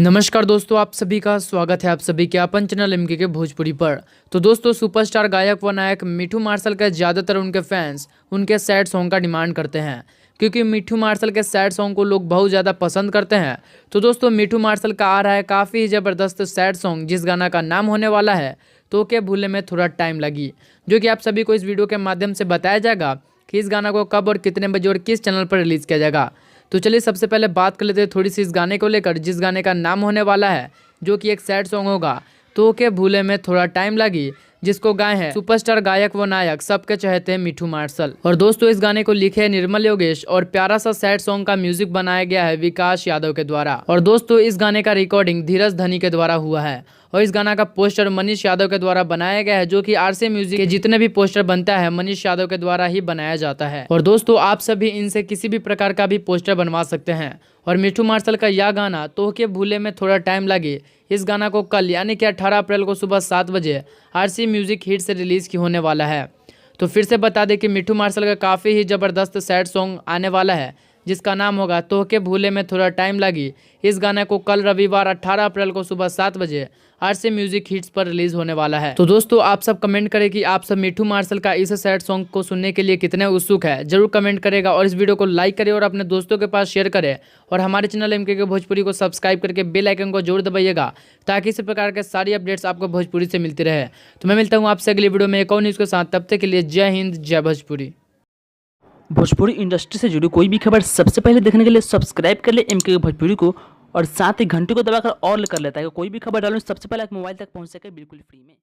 नमस्कार दोस्तों, आप सभी का स्वागत है आप सभी के अपन चैनल एमके के भोजपुरी पर। तो दोस्तों, सुपरस्टार गायक व नायक मिठू मार्शल का ज़्यादातर उनके फैंस उनके सैड सॉन्ग का डिमांड करते हैं, क्योंकि मिठू मार्शल के सैड सॉन्ग को लोग बहुत ज़्यादा पसंद करते हैं। तो दोस्तों, मिठू मार्शल का आ रहा है काफ़ी ज़बरदस्त सैड सॉन्ग, जिस गाना का नाम होने वाला है तो क्या भूलने में थोड़ा टाइम लगी, जो कि आप सभी को इस वीडियो के माध्यम से बताया जाएगा कि इस गाना को कब और कितने बजे और किस चैनल पर रिलीज़ किया जाएगा। तो चलिए सबसे पहले बात कर लेते हैं थोड़ी सी इस गाने को लेकर, जिस गाने का नाम होने वाला है, जो कि एक सैड सॉन्ग होगा। तो के भूले में थोड़ा टाइम लगी, जिसको गाए हैं सुपरस्टार गायक व नायक सबके चहेते मिठू मार्शल। और दोस्तों, इस गाने को लिखे हैं निर्मल योगेश और प्यारा सा सैड सॉन्ग का म्यूजिक बनाया गया है विकास यादव के द्वारा। और दोस्तों, इस गाने का रिकॉर्डिंग धीरज धनी के द्वारा हुआ है और इस गाना का पोस्टर मनीष यादव के द्वारा बनाया गया है, जो कि आरसी म्यूजिक के जितने भी पोस्टर बनता है मनीष यादव के द्वारा ही बनाया जाता है। और दोस्तों, आप सभी इनसे किसी भी प्रकार का भी पोस्टर बनवा सकते हैं। और मिठू मार्शल का यह गाना तो के भूले में थोड़ा टाइम लगे, इस गाना को कल यानी कि 18 अप्रैल को सुबह 7 बजे आरसी म्यूजिक हिट से रिलीज की होने वाला है। तो फिर से बता दें कि मिठू मार्शल का काफ़ी ही ज़बरदस्त सैड सॉन्ग आने वाला है, जिसका नाम होगा तो के भूले में थोड़ा टाइम लगी। इस गाने को कल रविवार 18 अप्रैल को सुबह 7 बजे आरसी म्यूजिक हिट्स पर रिलीज होने वाला है। तो दोस्तों, आप सब कमेंट करें कि आप सब मिठू मार्शल का इस सैड सॉन्ग को सुनने के लिए कितने उत्सुक है, जरूर कमेंट करेगा। और इस वीडियो को लाइक करें और अपने दोस्तों के पास शेयर करें। और हमारे चैनल एमके के भोजपुरी को सब्सक्राइब करके बेल आइकन को जरूर दबाइएगा, ताकि इसी प्रकार के सारी अपडेट्स आपको भोजपुरी से मिलती रहे। तो मैं मिलता हूँ आपसे अगली वीडियो में एक और न्यूज़ के साथ। तब तक के लिए जय हिंद, जय भोजपुरी। भोजपुरी इंडस्ट्री से जुड़ी कोई भी खबर सबसे पहले देखने के लिए सब्सक्राइब कर ले एमके भोजपुरी को और साथ ही घंटी को दबाकर ऑल कर लेता है। कोई भी खबर डालूं सबसे पहले आप मोबाइल तक पहुंच सके बिल्कुल फ्री में।